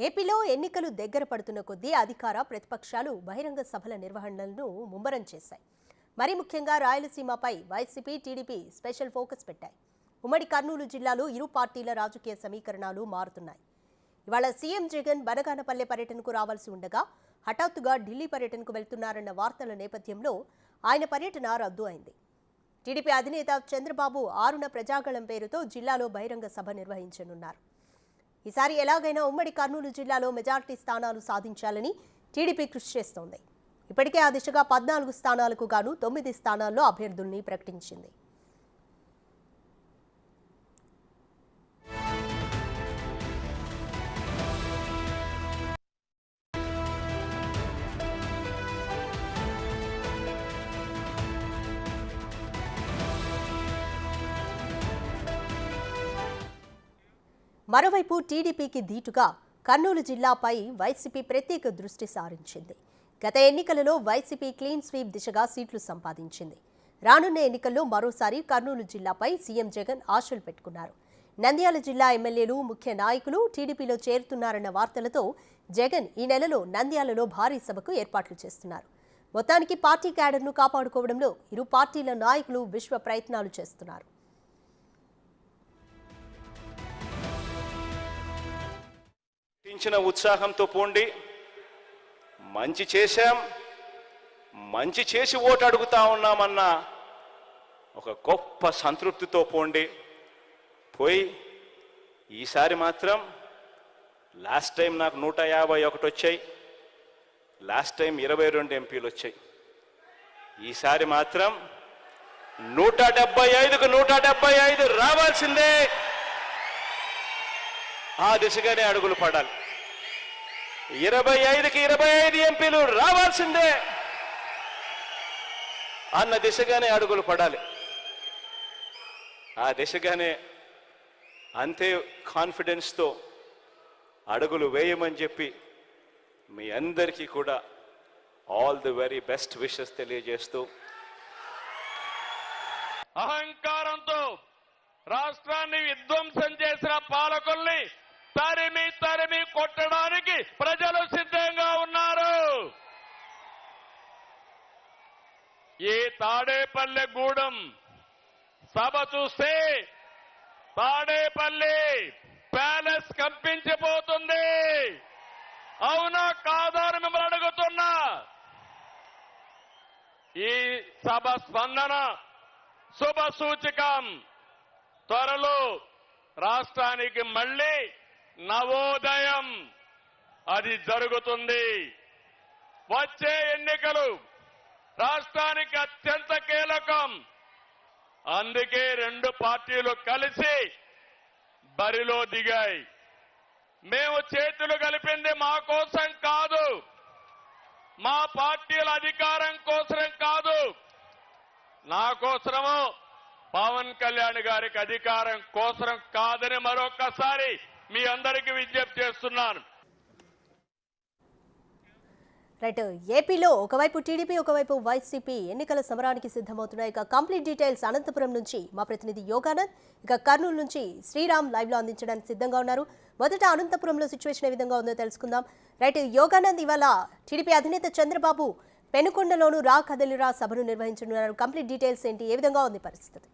ఏపీలో ఎన్నికలు దగ్గర పడుతున్న కొద్దీ అధికార ప్రతిపక్షాలు బహిరంగ సభల నిర్వహణలను ముమ్మరం చేశాయి. మరి ముఖ్యంగా రాయలసీమపై వైసీపీ, టీడీపీ స్పెషల్ ఫోకస్ పెట్టాయి. ఉమ్మడి కర్నూలు జిల్లాలో ఇరు పార్టీల రాజకీయ సమీకరణాలు మారుతున్నాయి. ఇవాళ సీఎం జగన్ బనగానపల్లె పర్యటనకు రావాల్సి ఉండగా హఠాత్తుగా ఢిల్లీ పర్యటనకు వెళ్తున్నారన్న వార్తల నేపథ్యంలో ఆయన పర్యటన రద్దు అయింది. టీడీపీ అధినేత చంద్రబాబు ఆరున ప్రజాగళం పేరుతో జిల్లాలో బహిరంగ సభ నిర్వహించనున్నారు. ఈసారి ఎలాగైనా ఉమ్మడి కర్నూలు జిల్లాలో మెజార్టీ స్థానాలు సాధించాలని టీడీపీ కృషి చేస్తోంది. ఇప్పటికే ఆ దిశగా 14 స్థానాలకు గాను 9 స్థానాల్లో అభ్యర్థుల్ని ప్రకటించింది. మరోవైపు టీడీపీకి ధీటుగా కర్నూలు జిల్లాపై వైసీపీ ప్రత్యేక దృష్టి సారించింది. గత ఎన్నికలలో వైసీపీ క్లీన్ స్వీప్ దిశగా సీట్లు సంపాదించింది. రానున్న ఎన్నికల్లో మరోసారి కర్నూలు జిల్లాపై సీఎం జగన్ ఆశలు పెట్టుకున్నారు. నంద్యాల జిల్లా ఎమ్మెల్యేలు, ముఖ్య నాయకులు టీడీపీలో చేరుతున్నారన్న వార్తలతో జగన్ ఈ నెలలో నంద్యాలలో భారీ సభకు ఏర్పాట్లు చేస్తున్నారు. మొత్తానికి పార్టీ క్యాడర్ను కాపాడుకోవడంలో ఇరు పార్టీల నాయకులు విశ్వ ప్రయత్నాలు చేస్తున్నారు. ఉత్సాహంతో పోండి, మంచి చేశాం, మంచి చేసి ఓటు అడుగుతా ఉన్నామన్న ఒక గొప్ప సంతృప్తితో పోండి. పోయి ఈసారి మాత్రం లాస్ట్ టైం నాకు 151 వచ్చాయి, లాస్ట్ టైం 22 ఎంపీలు వచ్చాయి. ఈసారి మాత్రం 175కు 175 రావాల్సిందే. ఆ దిశగానే అడుగులు పడాలి. 25కి 25 ఎంపీలు రావాల్సిందే అన్న దిశగానే అడుగులు పడాలి. ఆ దిశగానే అంతే కాన్ఫిడెన్స్తో అడుగులు వేయమని చెప్పి మీ అందరికీ కూడా all the very best wishes తెలియజేస్తూ, అహంకారంతో రాష్ట్రాన్ని విధ్వంసం చేసిన పాలకుల్ని తరిమి తరిమి కొట్టడానికి ప్రజలు సిద్ధంగా ఉన్నారు. ఈ తాడేపల్లెగూడెం సభ చూస్తే తాడేపల్లి ప్యాలెస్ కంపించిపోతుంది. అవునా కాదా అని మిమ్మల్ని అడుగుతున్నా. ఈ సభ స్పందన శుభ సూచకం. త్వరలో రాష్ట్రానికి మళ్లీ నవోదయం అది జరుగుతుంది. వచ్చే ఎన్నికలు రాష్ట్రానికి అత్యంత కీలకం. అందుకే 2 పార్టీలు కలిసి బరిలో దిగాయి. మేము చేతులు కలిపింది మా కోసం కాదు, మా పార్టీల అధికారం కోసం కాదు, నా కోసమో పవన్ కళ్యాణ్ గారికి అధికారం కోసం కాదని మరొక్కసారి మీ అందరికీ విజ్ఞప్తి చేస్తున్నాను. రైట్, ఏపీలో ఒకవైపు టీడీపీ, ఒకవైపు వైసీపీ ఎన్నికల సమరానికి సిద్ధమవుతున్నాయి. ఇక కంప్లీట్ డీటెయిల్స్ అనంతపురం నుంచి మా ప్రతినిధి యోగానంద్, ఇక కర్నూలు నుంచి శ్రీరామ్ లైవ్ లో అందించడానికి సిద్ధంగా ఉన్నారు. మొదట అనంతపురంలో సిచ్యువేషన్ ఏ విధంగా ఉందో తెలుసుకుందాం. రైట్ యోగానంద్, ఇవాళ టీడీపీ అధినేత చంద్రబాబు పెనుకొండలోను రా కదలిరా సభను నిర్వహించనున్నారు. కంప్లీట్ డీటెయిల్స్ ఏంటి, ఏ విధంగా ఉంది పరిస్థితి?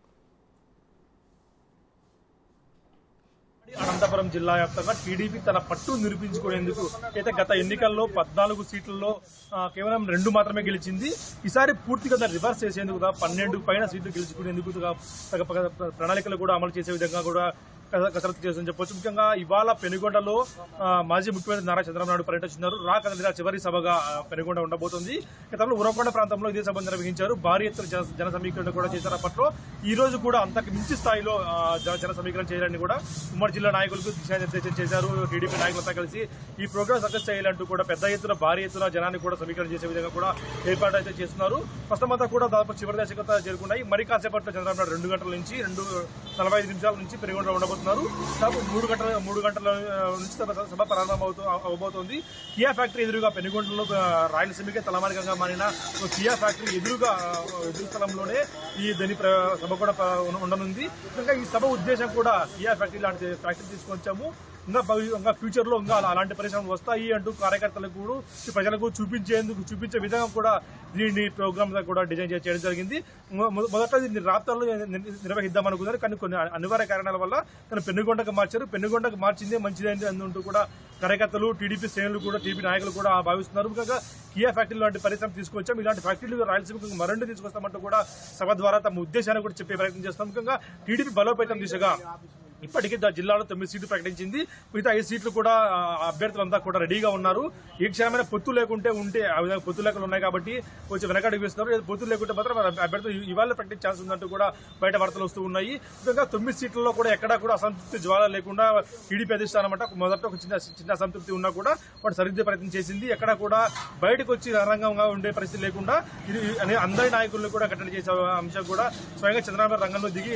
అనంతపురం జిల్లా వ్యాప్తంగా టీడీపీ తన పట్టు నిరూపించుకునేందుకు అయితే గత ఎన్నికల్లో 14 సీట్లలో కేవలం 2 మాత్రమే గెలిచింది. ఈసారి పూర్తిగా రివర్స్ చేసేందుకు 12 పైన సీట్లు గెలుచుకునేందుకు ప్రణాళికలు కూడా అమలు చేసే విధంగా కూడా కసరత్తు చేస్తుందని చెప్పొచ్చు. ముఖ్యంగా ఇవాళ పెనుగొండలో మాజీ ముఖ్యమంత్రి నారా చంద్రబాబు నాయుడు పర్యటిస్తున్నారు. రా కదలిరా చివరి సభగా పెనుగొండ ఉండబోతోంది. గతంలో ఉరవకొండ ప్రాంతంలో ఇదే సభ నిర్వహించారు. భారీ ఎత్తున జన సమీకరణ కూడా చేశారు. అప్పట్లో ఈ రోజు కూడా అంతకు మించి స్థాయిలో జన సమీకరణ చేయాలని కూడా ఉమ్మడి జిల్లా నాయకులకు దిశానిర్దేశం చేశారు. టీడీపీ నాయకులతో కలిసి ఈ ప్రోగ్రామ్ సక్సెస్ చేయాలంటూ కూడా పెద్ద ఎత్తున భారీ ఎత్తున జనాన్ని కూడా సమీకరణ చేసే విధంగా కూడా ఏర్పాటు అయితే చేస్తున్నారు. ప్రస్తుతం కూడా దాదాపు చివరి దశకంతా చేరుకున్నాయి. మరి కాసేపట్లో చంద్రబాబు నాయుడు 2 గంటల నుంచి 2:45 నిమిషాల నుంచి పెనుగొండలో ఉండబోతున్నారు. 3 గంటల నుంచి సభ ప్రారంభం అవబోతోంది. కియా ఫ్యాక్టరీ ఎదురుగా పెనుగొండలో రాయలసీమకే తలమానికంగా మారిన కియా ఫ్యాక్టరీ ఎదురు స్థలంలోనే ఈ సభ కూడా ఉండనుంది. ఇంకా ఈ సభ ఉద్దేశం కూడా కియా ఫ్యాక్టరీ లాంటి ఫ్యాక్టరీ తీసుకొచ్చాము, ఇంకా ఫ్యూచర్ లో ఇంకా అలాంటి పరిశ్రమలు వస్తాయి అంటూ కార్యకర్తలకు కూడా ప్రజలకు చూపించే విధంగా కూడా దీన్ని ప్రోగ్రామ్ కూడా డిజైన్ చేయడం జరిగింది. మొదట దీన్ని రాప్తాల్లో నిర్వహిద్దాం అనుకున్నారు, కానీ కొన్ని అనివార్య కారణాల వల్ల తను పెనుగొండకు మార్చారు. పెనుగొండకు మార్చిందే మంచిది అంటూ కూడా కార్యకర్తలు, టీడీపీ శ్రేణులు కూడా, టీడీపీ నాయకులు కూడా భావిస్తున్నారు. ముఖ్యంగా కియా ఫ్యాక్టరీ లాంటి పరిశ్రమ తీసుకొచ్చాం, ఇలాంటి ఫ్యాక్టరీలు రాయలసీమకు మరెండు తీసుకొస్తామంటూ కూడా సభ ద్వారా తమ ఉద్దేశాన్ని కూడా చెప్పే ప్రయత్నం చేస్తాం. ముఖ్యంగా టీడీపీ బలోపేతం దిశగా ఇప్పటికీ జిల్లాలో 9 సీట్లు ప్రకటించింది. మిగతా 5 సీట్లు కూడా అభ్యర్థులంతా కూడా రెడీగా ఉన్నారు. ఏ క్షణమైన పొత్తు లేకుంటే ఆ విధంగా పొత్తు లేకుండా ఉన్నాయి కాబట్టి కొంచెం వెనకడుగు వేస్తున్నారు. పొత్తు లేకుంటే మాత్రం అభ్యర్థులు ఇవాళ ప్రకటించే ఛాన్స్ ఉందంటూ కూడా బయట వార్తలు వస్తూ ఉన్నాయి. ముఖ్యంగా 9 సీట్లలో కూడా ఎక్కడా కూడా అసంతృప్తి జ్వాల లేకుండా టీడీపీ అధిష్టానం మొదట ఒక చిన్న అసంతృప్తి ఉన్నా కూడా వాటి సరిదిద్దే ప్రయత్నం చేసింది. ఎక్కడా కూడా బయటకు వచ్చి రంగంగా ఉండే పరిస్థితి లేకుండా అందరి నాయకులను కూడా కట్టడి చేసే అంశం కూడా స్వయంగా చంద్రబాబు రంగంలో దిగి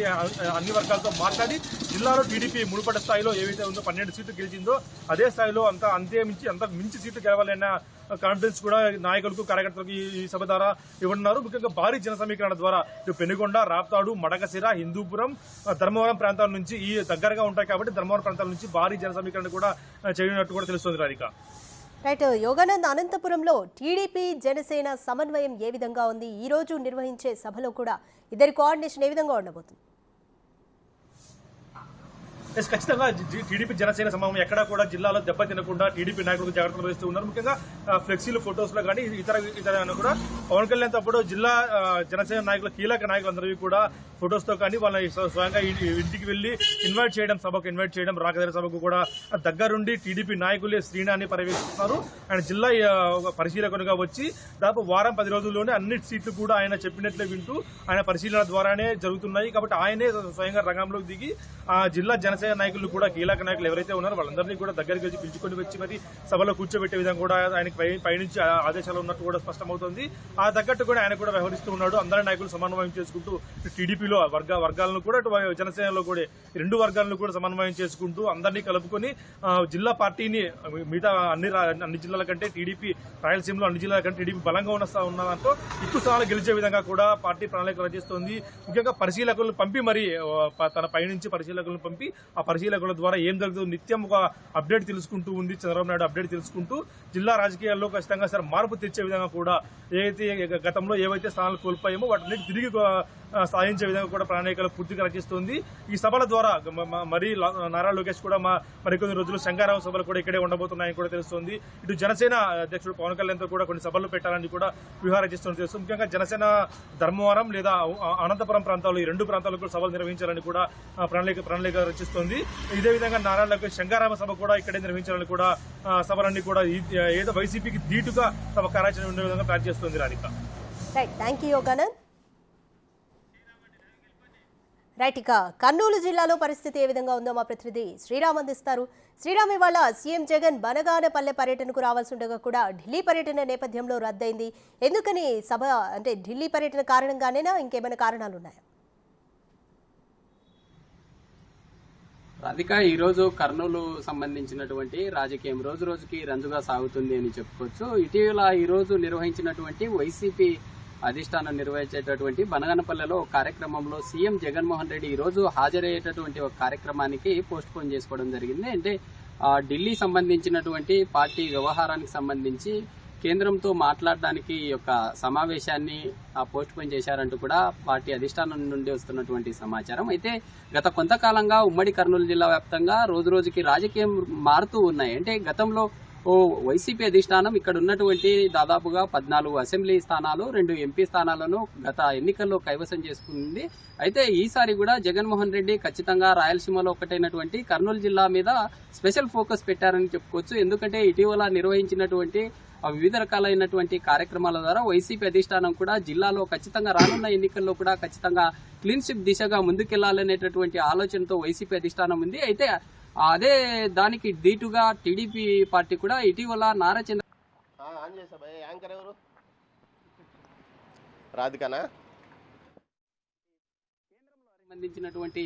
అన్ని వర్గాలతో మాట్లాడి జిల్లాలో టీడీపీ మునుపటి స్థాయిలో ఏవైతే ఉందో 12 సీట్లు గెలిచిందో అదే స్థాయిలో అంత మించి సీట్లు గెలవాలన్న కాన్ఫిడెన్స్ కూడా నాయకులకు, కార్యకర్తలకు ఈ సభ ద్వారా ఇవ్వనున్నారు. ముఖ్యంగా భారీ జన సమీకరణ ద్వారా పెనుగొండ, రాప్తాడు, మడకశిర, హిందూపురం, ధర్మవరం ప్రాంతాల నుంచి ఈ దగ్గరగా ఉంటాయి కాబట్టి ధర్మవరం ప్రాంతాల నుంచి భారీ జన సమీకరణ కూడా చేయనున్నట్టు కూడా తెలుస్తోంది. రాధిక. రైట్. యోగానంద్, అనంతపురంలో టీడీపీ జనసేన సమన్వయం ఏ విధంగా ఉంది? ఈ రోజు నిర్వహించే సభలో కూడా ఇద్దరి కోఆర్డినేషన్ ఏ విధంగా ఉండబోతుంది? ఖచ్చితంగా టీడీపీ జనసేన సమన్వయం ఎక్కడా కూడా జిల్లాలో దెబ్బతినకుండా టీడీపీ నాయకులకు జాగ్రత్తలు వహిస్తూ ఉన్నారు. ముఖ్యంగా ఫ్లెక్సీలు, ఫొటోస్ లో కానీ ఇతర కూడా పవన్ కళ్యాణ్ తో పాటు జిల్లా జనసేన నాయకులు, కీలక నాయకులందరికీ కూడా ఫొటోస్ తో కానీ వాళ్ళని స్వయంగా ఇంటికి వెళ్లి సభకు ఇన్వైట్ చేయడం, రాకదేర సభకు కూడా దగ్గరుండి టీడీపీ నాయకులే శ్రీనాన్ని పర్యవేక్షిస్తున్నారు. ఆయన జిల్లా పరిశీలకునిగా వచ్చి దాదాపు వారం 10 రోజుల్లోనే అన్ని సీట్లు కూడా ఆయన చెప్పినట్లే వింటూ ఆయన పరిశీలన ద్వారానే జరుగుతున్నాయి. కాబట్టి ఆయనే స్వయంగా రంగంలోకి దిగి ఆ జిల్లా జనసేన నాయకులు కూడా, కీలక నాయకులు ఎవరైతే ఉన్నారో వాళ్ళందరినీ కూడా దగ్గరికి వచ్చి పిలుచుకొని వచ్చి మరి సభలో కూర్చోబెట్టే విధంగా కూడా ఆయనకి పైనుంచి ఆదేశాలు ఉన్నట్టు కూడా స్పష్టమవుతుంది. ఆ తగ్గట్టు కూడా ఆయన కూడా వ్యవహరిస్తూ ఉన్నాడు. అందరి నాయకులు సమన్వయం చేసుకుంటూ టీడీపీలో వర్గాలను కూడా, జనసేనలో కూడా 2 వర్గాలను కూడా సమన్వయం చేసుకుంటూ అందరినీ కలుపుకొని జిల్లా పార్టీని మిగతా అన్ని జిల్లాల కంటే టీడీపీ, రాయలసీమలో అన్ని జిల్లాల కంటే టీడీపీ బలంగా ఉన్న దాంట్లో ఎక్కువ స్థానాలు గెలిచే విధంగా కూడా పార్టీ ప్రణాళిక రచిస్తోంది. ముఖ్యంగా పరిశీలకులను పంపి మరి తన పైనుంచి పరిశీలకులను పంపి ఆ పరిశీలకుల ద్వారా ఏం జరుగుతుందో నిత్యం ఒక అప్డేట్ తెలుసుకుంటూ ఉంది. చంద్రబాబు నాయుడు అప్డేట్ తెలుసుకుంటూ జిల్లా రాజకీయాల్లో ఖచ్చితంగా మార్పు తెచ్చే విధంగా కూడా గతంలో ఏవైతే స్థానాలు కోల్పోయామో వాటిని తిరిగి సాధించే విధంగా కూడా ప్రణాళికలు పూర్తిగా రచిస్తోంది. ఈ సభల ద్వారా మరి నారా లోకేష్ కూడా మరికొన్ని రోజులు శంకరావు సభలు కూడా ఇక్కడే ఉండబోతున్నాయని కూడా తెలుస్తోంది. ఇటు జనసేన అధ్యక్షుడు పవన్ కళ్యాణ్ తో కూడా కొన్ని సభలు పెట్టాలని కూడా వ్యూహాలు రచిస్తోంది తెలుస్తుంది. ముఖ్యంగా జనసేన ధర్మవరం లేదా అనంతపురం ప్రాంతాల్లో, ఈ 2 ప్రాంతాల్లో కూడా సభలు నిర్వహించాలని కూడా ప్రణాళిక రచిస్తోంది. ఇదే విధంగా నారా లోకేష్ శంకరామ సభ కూడా ఇక్కడే నిర్వహించాలని కూడా సభలన్నీ కూడా ఏదో వైసీపీకి ధీటుగా తమ కార్యాచరణ ఉండే విధంగా ప్లాన్ చేస్తోంది. Radhika. Right. Thank you Yoganand. Right. ఇక కర్నూలు జిల్లాలో పరిస్థితి ఏ విధంగా ఉందో మా ప్రతినిధి శ్రీరామ్ అందిస్తారు. శ్రీరామ్, ఇవాళ సీఎం జగన్ బనగానపల్లె పర్యటనకు రావాల్సి ఉండగా కూడా ఢిల్లీ పర్యటన నేపథ్యంలో రద్దయింది. ఎందుకని సభ, అంటే ఢిల్లీ పర్యటన కారణంగానేనా, ఇంకేమైనా కారణాలు ఉన్నాయా? రాధిక, ఈరోజు కర్నూలు సంబంధించినటువంటి రాజకీయం రోజు రోజుకి రంజుగా సాగుతుంది అని చెప్పుకోవచ్చు. ఇటీవల ఈరోజు నిర్వహించినటువంటి వైసీపీ అధిష్టానం నిర్వహించేటటువంటి బనగానపల్లెలో కార్యక్రమంలో సీఎం జగన్మోహన్ రెడ్డి ఈరోజు హాజరయ్యేటటువంటి ఒక కార్యక్రమానికి పోస్ట్ పోన్ చేసుకోవడం జరిగింది. అంటే ఢిల్లీ సంబంధించినటువంటి పార్టీ వ్యవహారానికి సంబంధించి కేంద్రంతో మాట్లాడడానికి ఈ యొక్క సమావేశాన్ని పోస్ట్ పోన్ చేశారంటూ కూడా పార్టీ అధిష్టానం నుండి వస్తున్నటువంటి సమాచారం. అయితే గత కొంతకాలంగా ఉమ్మడి కర్నూలు జిల్లా వ్యాప్తంగా రోజు రోజుకి రాజకీయం మారుతూ ఉన్నాయి. అంటే గతంలో వైసీపీ అధిష్టానం ఇక్కడ ఉన్నటువంటి దాదాపుగా 14 అసెంబ్లీ స్థానాలు, 2 ఎంపీ స్థానాలను గత ఎన్నికల్లో కైవసం చేసుకుంది. అయితే ఈసారి కూడా జగన్మోహన్ రెడ్డి ఖచ్చితంగా రాయలసీమలో ఒకటైనటువంటి కర్నూలు జిల్లా మీద స్పెషల్ ఫోకస్ పెట్టారని చెప్పుకోవచ్చు. ఎందుకంటే ఇటీవల నిర్వహించినటువంటి వివిధ రకాలైనటువంటి కార్యక్రమాల ద్వారా వైసీపీ అధిష్టానం కూడా జిల్లాలో ఖచ్చితంగా రానున్న ఎన్నికల్లో కూడా ఖచ్చితంగా క్లీన్ స్వీప్ దిశగా ముందుకెళ్లాలనేటటువంటి ఆలోచనతో వైసీపీ అధిష్టానం ఉంది. అయితే అదే దానికి దీటుగా టీడీపీ పార్టీ కూడా ఇటీవల నారా చంద్ర సంబంధించినటువంటి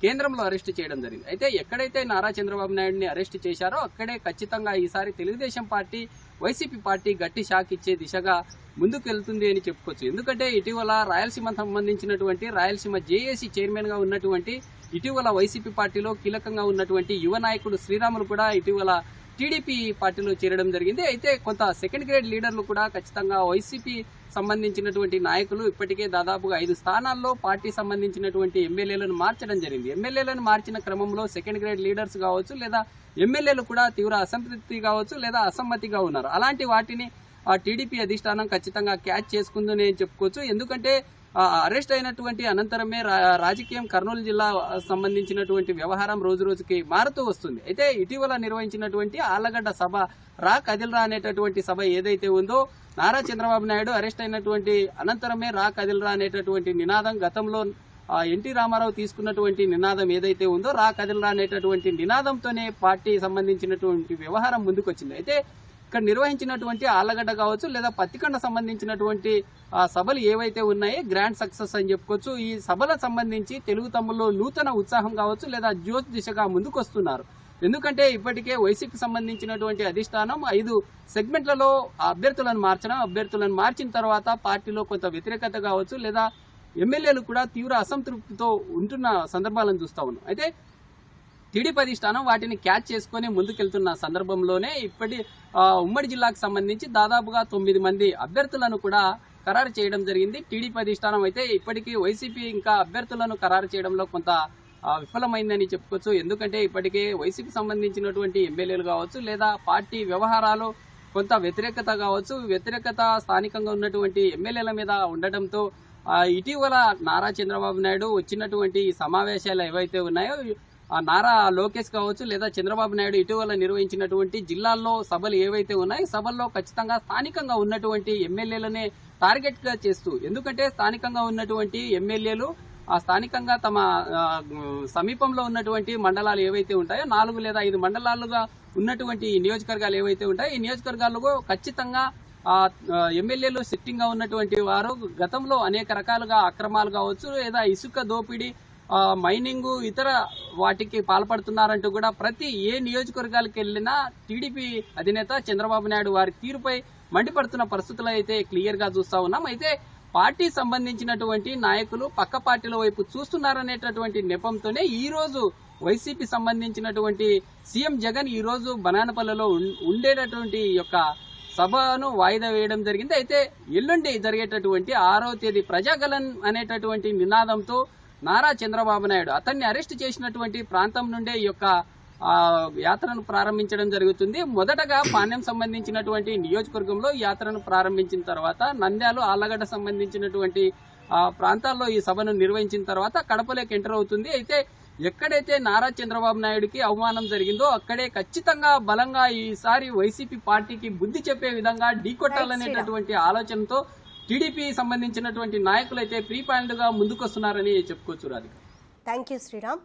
కేంద్రంలో అరెస్ట్ చేయడం జరిగింది. అయితే ఎక్కడైతే నారా చంద్రబాబు నాయుడిని అరెస్ట్ చేశారో అక్కడే ఖచ్చితంగా ఈసారి తెలుగుదేశం పార్టీ, వైసీపీ పార్టీ గట్టి షాక్ ఇచ్చే దిశగా ముందుకు వెళ్తుంది అని చెప్పుకోవచ్చు. ఎందుకంటే ఇటీవల రాయలసీమ సంబంధించినటువంటి రాయలసీమ జేఏసీ చైర్మన్ గా ఉన్నటువంటి ఇటీవల వైసీపీ పార్టీలో కీలకంగా ఉన్నటువంటి యువ నాయకుడు శ్రీరాములు కూడా ఇటీవల టీడీపీ పార్టీలో చేరడం జరిగింది. అయితే కొంత సెకండ్ గ్రేడ్ లీడర్లు కూడా ఖచ్చితంగా వైసీపీ సంబంధించినటువంటి నాయకులు ఇప్పటికే దాదాపుగా 5 స్థానాల్లో పార్టీ సంబంధించినటువంటి ఎమ్మెల్యేలను మార్చడం జరిగింది. ఎమ్మెల్యేలను మార్చిన క్రమంలో సెకండ్ గ్రేడ్ లీడర్స్ కావచ్చు లేదా ఎమ్మెల్యేలు కూడా తీవ్ర అసంతృప్తి కావచ్చు లేదా అసమ్మతిగా ఉన్నారు. అలాంటి వాటిని ఆ టీడీపీ అధిష్టానం ఖచ్చితంగా క్యాచ్ చేసుకుందని చెప్పుకోవచ్చు. ఎందుకంటే అరెస్ట్ అయినటువంటి అనంతరమే రాజకీయం కర్నూలు జిల్లా సంబంధించినటువంటి వ్యవహారం రోజు రోజుకి మారుతూ వస్తుంది. అయితే ఇటీవల నిర్వహించినటువంటి ఆళ్లగడ్డ సభ రా కదిల్రా అనేటటువంటి సభ ఏదైతే ఉందో నారా చంద్రబాబు నాయుడు అరెస్ట్ అయినటువంటి అనంతరమే రా కదిల్రా అనేటటువంటి నినాదం గతంలో ఎన్టీ రామారావు తీసుకున్నటువంటి నినాదం ఏదైతే ఉందో రా కదిల్రా అనేటటువంటి నినాదంతోనే పార్టీ సంబంధించినటువంటి వ్యవహారం ముందుకొచ్చింది. అయితే ఇక్కడ నిర్వహించినటువంటి ఆళ్లగడ్డ కావచ్చు లేదా పత్తికొండ సంబంధించినటువంటి సభలు ఏవైతే ఉన్నాయో గ్రాండ్ సక్సెస్ అని చెప్పుకోవచ్చు. ఈ సభలకు సంబంధించి తెలుగు తమ్ముళ్ళు నూతన ఉత్సాహం కావచ్చు లేదా జోష్ దిశగా ముందుకొస్తున్నారు. ఎందుకంటే ఇప్పటికే వైసీపీ సంబంధించినటువంటి అధిష్టానం 5 సెగ్మెంట్లలో అభ్యర్థులను మార్చిన తర్వాత పార్టీలో కొంత వ్యతిరేకత కావచ్చు లేదా ఎమ్మెల్యేలు కూడా తీవ్ర అసంతృప్తితో ఉంటున్న సందర్భాలను చూస్తా ఉన్నాం. అయితే టీడీపీ అధిష్టానం వాటిని క్యాచ్ చేసుకుని ముందుకెళ్తున్న సందర్భంలోనే ఉమ్మడి జిల్లాకు సంబంధించి దాదాపుగా 9 మంది అభ్యర్థులను కూడా ఖరారు చేయడం జరిగింది. టీడీపీ అధిష్టానం అయితే ఇప్పటికీ వైసీపీ ఇంకా అభ్యర్థులను ఖరారు చేయడంలో కొంత విఫలమైందని చెప్పుకోవచ్చు. ఎందుకంటే ఇప్పటికే వైసీపీ సంబంధించినటువంటి ఎమ్మెల్యేలు కావచ్చు లేదా పార్టీ వ్యవహారాలు కొంత వ్యతిరేకత స్థానికంగా ఉన్నటువంటి ఎమ్మెల్యేల మీద ఉండటంతో ఇటీవల నారా చంద్రబాబు నాయుడు వచ్చినటువంటి సమావేశాలు ఏవైతే ఉన్నాయో నారా లోకేష్ కావచ్చు లేదా చంద్రబాబు నాయుడు ఇటీవల నిర్వహించినటువంటి జిల్లాల్లో సభలు ఏవైతే ఉన్నాయో సభల్లో ఖచ్చితంగా స్థానికంగా ఉన్నటువంటి ఎమ్మెల్యేలనే టార్గెట్ గా చేస్తూ, ఎందుకంటే స్థానికంగా ఉన్నటువంటి ఎమ్మెల్యేలు స్థానికంగా తమ సమీపంలో ఉన్నటువంటి మండలాలు ఏవైతే ఉంటాయో 4 లేదా 5 మండలాలుగా ఉన్నటువంటి నియోజకవర్గాలు ఏవైతే ఉంటాయో ఈ నియోజకవర్గాల్లో ఖచ్చితంగా ఎమ్మెల్యేలు సిట్టింగ్ గా ఉన్నటువంటి వారు గతంలో అనేక రకాలుగా అక్రమాలు కావచ్చు లేదా ఇసుక దోపిడీ మైనింగ్ ఇతర వాటికి పాల్పడుతున్నారంటూ కూడా ప్రతి ఏ నియోజకవర్గాలకు వెళ్లినా టీడీపీ అధినేత చంద్రబాబు నాయుడు వారి తీరుపై మండిపడుతున్న పరిస్థితులు అయితే క్లియర్ గా చూస్తా ఉన్నాం. అయితే పార్టీ సంబంధించినటువంటి నాయకులు పక్క పార్టీల వైపు చూస్తున్నారనేటటువంటి నెపంతోనే ఈ రోజు వైసీపీ సంబంధించినటువంటి సీఎం జగన్ ఈ రోజు బనానపల్లిలో ఉండేటటువంటి యొక్క సభను వాయిదా వేయడం జరిగింది. అయితే ఎల్లుండి జరిగేటటువంటి 6వ తేదీ ప్రజాగలన్ అనేటటువంటి నినాదంతో నారా చంద్రబాబు నాయుడు అతన్ని అరెస్ట్ చేసినటువంటి ప్రాంతం నుండే ఈ యొక్క యాత్రను ప్రారంభించడం జరుగుతుంది. మొదటగా పాణ్యం సంబంధించినటువంటి నియోజకవర్గంలో యాత్రను ప్రారంభించిన తర్వాత నంద్యాల ఆళ్లగడ్డ సంబంధించినటువంటి ప్రాంతాల్లో ఈ సభను నిర్వహించిన తర్వాత కడపలోకి ఎంటర్ అవుతుంది. అయితే ఎక్కడైతే నారా చంద్రబాబు నాయుడికి అవమానం జరిగిందో అక్కడే ఖచ్చితంగా బలంగా ఈసారి వైసీపీ పార్టీకి బుద్ధి చెప్పే విధంగా ఢీకొట్టాలనేటటువంటి ఆలోచనతో టీడీపీ సంబంధించినటువంటి నాయకులు అయితే ప్రీ ప్లాన్డ్ గా ముందుకొస్తున్నారని చెప్పుకోవచ్చు. Radhika, thank you Sriram.